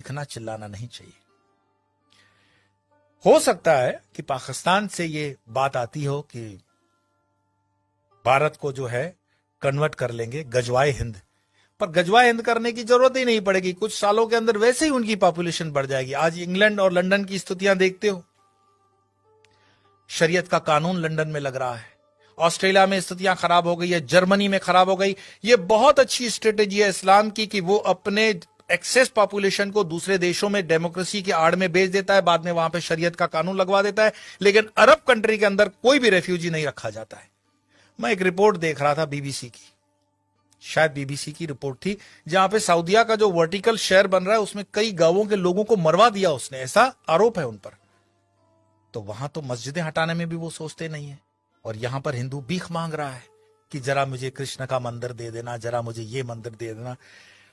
चीखना चिल्लाना नहीं चाहिए। हो सकता है कि पाकिस्तान से ये बात आती हो कि भारत को जो है कन्वर्ट कर लेंगे गजवाए हिंद, पर गजवाए हिंद करने की जरूरत ही नहीं पड़ेगी। कुछ सालों के अंदर वैसे ही उनकी पॉपुलेशन बढ़ जाएगी। आज इंग्लैंड और लंदन की स्थितियां देखते हो, शरीयत का कानून लंदन में लग रहा है, ऑस्ट्रेलिया में स्थितियां खराब हो गई है, जर्मनी में खराब हो गई। ये बहुत अच्छी स्ट्रेटेजी है इस्लाम की कि वो अपने एक्सेस पॉपुलेशन को दूसरे देशों में डेमोक्रेसी की आड़ में बेच देता है, बाद में वहां पे शरीयत का कानून लगवा देता है, लेकिन अरब कंट्री के अंदर कोई भी रेफ्यूजी नहीं रखा जाता है। मैं एक रिपोर्ट देख रहा था बीबीसी की, शायद बीबीसी की रिपोर्ट थी, जहां पे सऊदिया का जो वर्टिकल शहर बन रहा है उसमें कई गांवों के लोगों को मरवा दिया उसने, ऐसा आरोप है उन पर। तो वहां तो मस्जिदें हटाने में भी वो सोचते नहीं है, और यहां पर हिंदू भीख मांग रहा है कि जरा मुझे कृष्ण का मंदिर दे देना, जरा मुझे ये मंदिर दे देना।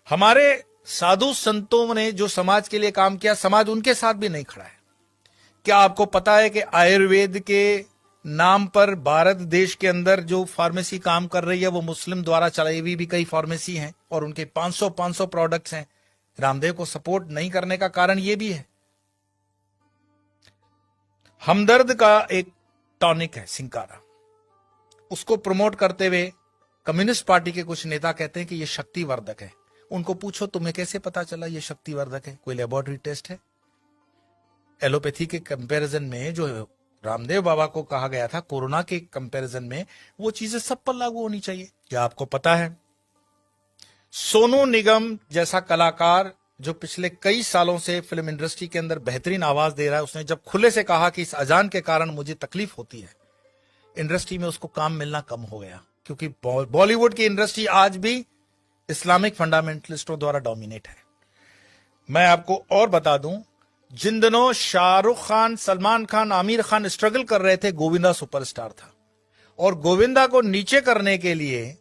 हमारे साधु संतों ने जो समाज के लिए काम किया, समाज उनके साथ भी नहीं खड़ा है। क्या आपको पता है कि आयुर्वेद के नाम पर भारत देश के अंदर जो फार्मेसी काम कर रही है वो मुस्लिम द्वारा चलाई हुई भी कई फार्मेसी हैं, और उनके 500 प्रोडक्ट्स हैं। रामदेव को सपोर्ट नहीं करने का कारण ये भी है। हमदर्द का एक टॉनिक है सिंकारा, उसको प्रमोट करते हुए कम्युनिस्ट पार्टी के कुछ नेता कहते हैं कि ये शक्तिवर्धक है। उनको पूछो तुम्हें कैसे पता चला ये शक्तिवर्धक है, कोई लेबोरेटरी टेस्ट है? एलोपैथी के कंपैरिजन में जो रामदेव बाबा को कहा गया था कोरोना के कंपैरिजन में, वो चीजें सब पर लागू होनी चाहिए। क्या आपको पता है सोनू निगम जैसा कलाकार जो पिछले कई सालों से फिल्म इंडस्ट्री के अंदर बेहतरीन आवाज दे रहा है, उसने जब खुले से कहा कि इस अजान के कारण मुझे तकलीफ होती है, इंडस्ट्री में उसको काम मिलना कम हो गया, क्योंकि बॉलीवुड की इंडस्ट्री आज भी इस्लामिक फंडामेंटलिस्टों द्वारा डोमिनेट है। मैं आपको और बता दूं, जिन दिनों शाहरुख खान, सलमान खान, आमिर खान स्ट्रगल कर रहे थे, गोविंदा सुपरस्टार था, और गोविंदा को नीचे करने के लिए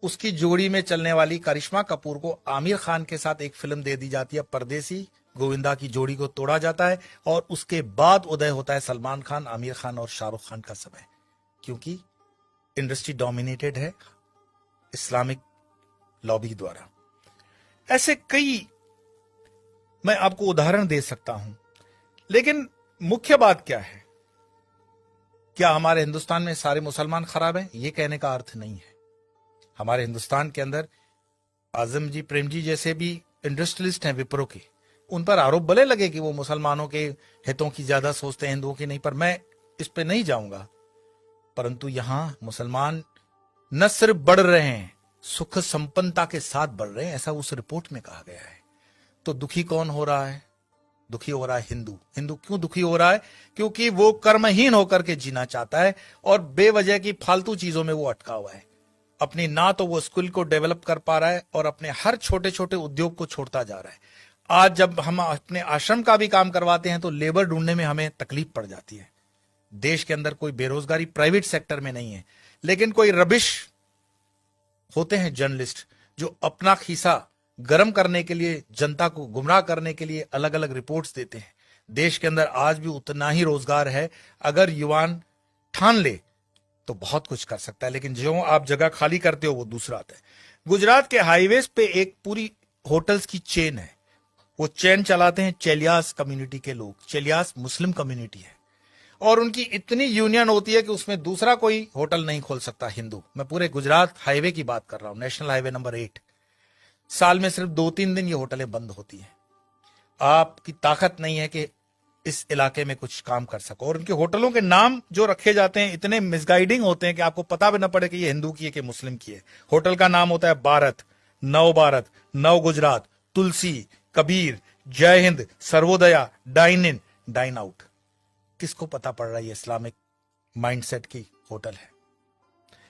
उसकी जोड़ी में चलने वाली करिश्मा कपूर को आमिर खान के साथ एक फिल्म दे दी जाती है परदेसी। गोविंदा की जोड़ी को तोड़ा जाता है, और उसके बाद उदय होता है सलमान खान, आमिर खान और शाहरुख खान का समय, क्योंकि इंडस्ट्री डोमिनेटेड है इस्लामिक लॉबी द्वारा। ऐसे कई मैं आपको उदाहरण दे सकता हूं, लेकिन मुख्य बात क्या है? क्या हमारे हिंदुस्तान में सारे मुसलमान खराब हैं? यह कहने का अर्थ नहीं है। हमारे हिंदुस्तान के अंदर आजम जी, प्रेम जी जैसे भी इंडस्ट्रियलिस्ट हैं विप्रो के, उन पर आरोप भले लगे कि वो मुसलमानों के हितों की ज्यादा सोचते हैं, हिंदुओं की नहीं, पर मैं इस पे नहीं जाऊंगा। परंतु यहां मुसलमान न सिर्फ बढ़ रहे हैं, सुख संपन्नता के साथ बढ़ रहे हैं, ऐसा उस रिपोर्ट में कहा गया है। तो दुखी कौन हो रहा है? दुखी हो रहा है हिंदू। हिंदू क्यों दुखी हो रहा है? क्योंकि वो कर्महीन होकर के जीना चाहता है, और बेवजह की फालतू चीजों में वो अटका हुआ है। अपनी ना तो वो स्किल को डेवलप कर पा रहा है, और अपने हर छोटे छोटे उद्योग को छोड़ता जा रहा है। आज जब हम अपने आश्रम का भी काम करवाते हैं तो लेबर ढूंढने में हमें तकलीफ पड़ जाती है। देश के अंदर कोई बेरोजगारी प्राइवेट सेक्टर में नहीं है, लेकिन कोई रबिश होते हैं जर्नलिस्ट जो अपना खीसा गर्म करने के लिए, जनता को गुमराह करने के लिए अलग अलग रिपोर्ट्स देते हैं। देश के अंदर आज भी उतना ही रोजगार है, अगर युवान ठान ले तो बहुत कुछ कर सकता है, लेकिन जो आप जगह खाली करते हो वो दूसरा आता है। गुजरात के हाईवेज पे एक पूरी होटल्स की चेन है, वो चेन चलाते हैं चेलियास कम्युनिटी के लोग। चेलियास मुस्लिम कम्युनिटी है, और उनकी इतनी यूनियन होती है कि उसमें दूसरा कोई होटल नहीं खोल सकता हिंदू। मैं पूरे गुजरात हाईवे की बात कर रहा हूं, नेशनल हाईवे नंबर 8। साल में सिर्फ 2-3 दिन ये होटलें बंद होती हैं। आपकी ताकत नहीं है कि इस इलाके में कुछ काम कर सको, और उनके होटलों के नाम जो रखे जाते हैं इतने मिसगाइडिंग होते हैं कि आपको पता भी ना पड़े कि ये हिंदू की है कि मुस्लिम की है। होटल का नाम होता है भारत, नव Gujarat, Tulsi, Kabir, Jai Hind, Sarvodaya, dine in, dine out. किसको पता पड़ रहा है ये इस्लामिक माइंडसेट की होटल है?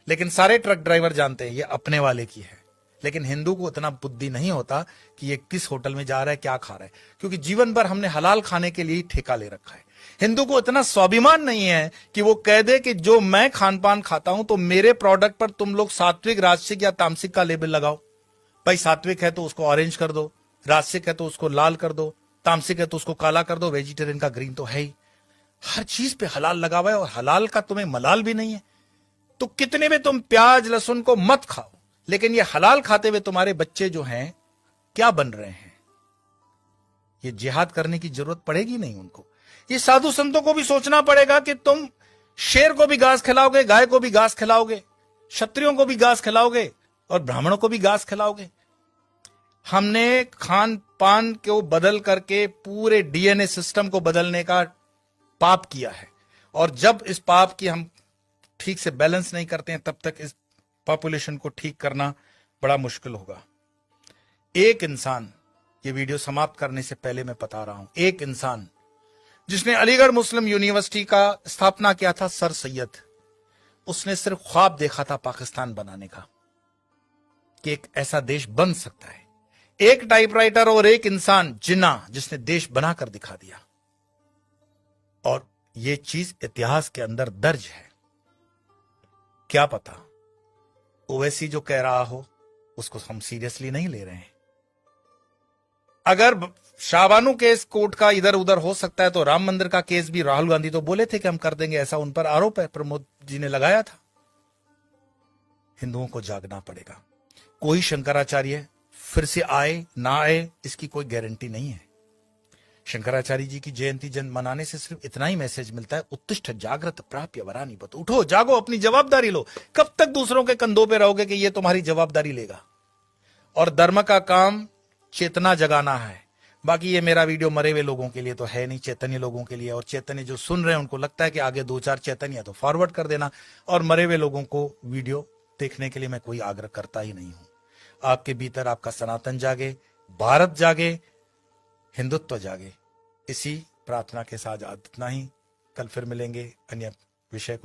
लेकिन सारे ट्रक ड्राइवर जानते हैं ये अपने वाले की है। लेकिन हिंदू को इतना बुद्धि नहीं होता कि ये किस होटल में जा रहा है, क्या खा रहा है, क्योंकि जीवन भर हमने हलाल खाने के लिए ठेका ले रखा है। हिंदू को इतना स्वाभिमान नहीं है कि वो कह दे कि जो मैं खान पान खाता हूं तो मेरे प्रोडक्ट पर तुम लोग सात्विक, राजसिक या तामसिक का लेबल लगाओ। भाई सात्विक है तो उसको ऑरेंज कर दो, राजसिक है तो उसको लाल कर दो, तामसिक है तो उसको काला कर दो, वेजिटेरियन का ग्रीन तो है ही। हर चीज पे हलाल लगा हुआ है, और हलाल का तुम्हें मलाल भी नहीं है। तो कितने में तुम प्याज लहसुन को मत खाओ, लेकिन ये हलाल खाते हुए तुम्हारे बच्चे जो हैं क्या बन रहे हैं? ये जिहाद करने की जरूरत पड़ेगी नहीं उनको। ये साधु संतों को भी सोचना पड़ेगा कि तुम शेर को भी घास खिलाओगे, गाय को भी घास खिलाओगे, क्षत्रियों को भी घास खिलाओगे और ब्राह्मणों को भी घास खिलाओगे। हमने खान पान को बदल करके पूरे डीएनए सिस्टम को बदलने का पाप किया है, और जब इस पाप की हम ठीक से बैलेंस नहीं करते हैं तब तक इस पॉपुलेशन को ठीक करना बड़ा मुश्किल होगा। एक इंसान, ये वीडियो समाप्त करने से पहले मैं बता रहा हूं, एक इंसान जिसने अलीगढ़ मुस्लिम यूनिवर्सिटी का स्थापना किया था, सर सैयद, उसने सिर्फ ख्वाब देखा था पाकिस्तान बनाने का, कि एक ऐसा देश बन सकता है। एक टाइपराइटर और एक इंसान जिन्ना, जिसने देश बनाकर दिखा दिया। और यह चीज इतिहास के अंदर दर्ज है। क्या पता ओवैसी जो कह रहा हो उसको हम सीरियसली नहीं ले रहे हैं। अगर शाहबानू केस कोर्ट का इधर उधर हो सकता है तो राम मंदिर का केस भी राहुल गांधी तो बोले थे कि हम कर देंगे, ऐसा उन पर आरोप है, प्रमोद जी ने लगाया था। हिंदुओं को जागना पड़ेगा। कोई शंकराचार्य फिर से आए ना आए इसकी कोई गारंटी नहीं है। शंकराचार्य जी की जयंती मनाने से सिर्फ इतना ही मैसेज मिलता है, उत्तिष्ठ जागृत प्राप्य वरानी बत, उठो जागो, अपनी जवाबदारी लो। कब तक दूसरों के कंधों पे रहोगे कि ये तुम्हारी जवाबदारी लेगा। और धर्म का काम चेतना जगाना है। बाकी ये मेरा वीडियो मरे हुए लोगों के लिए तो है नहीं, चैतन्य लोगों के लिए। और चैतन्य जो सुन रहे हैं उनको लगता है कि आगे 2-4 चैतन्य तो फॉरवर्ड कर देना, और मरे हुए लोगों को वीडियो देखने के लिए मैं कोई आग्रह करता ही नहीं हूं। आपके भीतर आपका सनातन जागे, भारत जागे, हिंदुत्व जागे। इसी प्रार्थना के साथ इतना ही। कल फिर मिलेंगे अन्य विषय को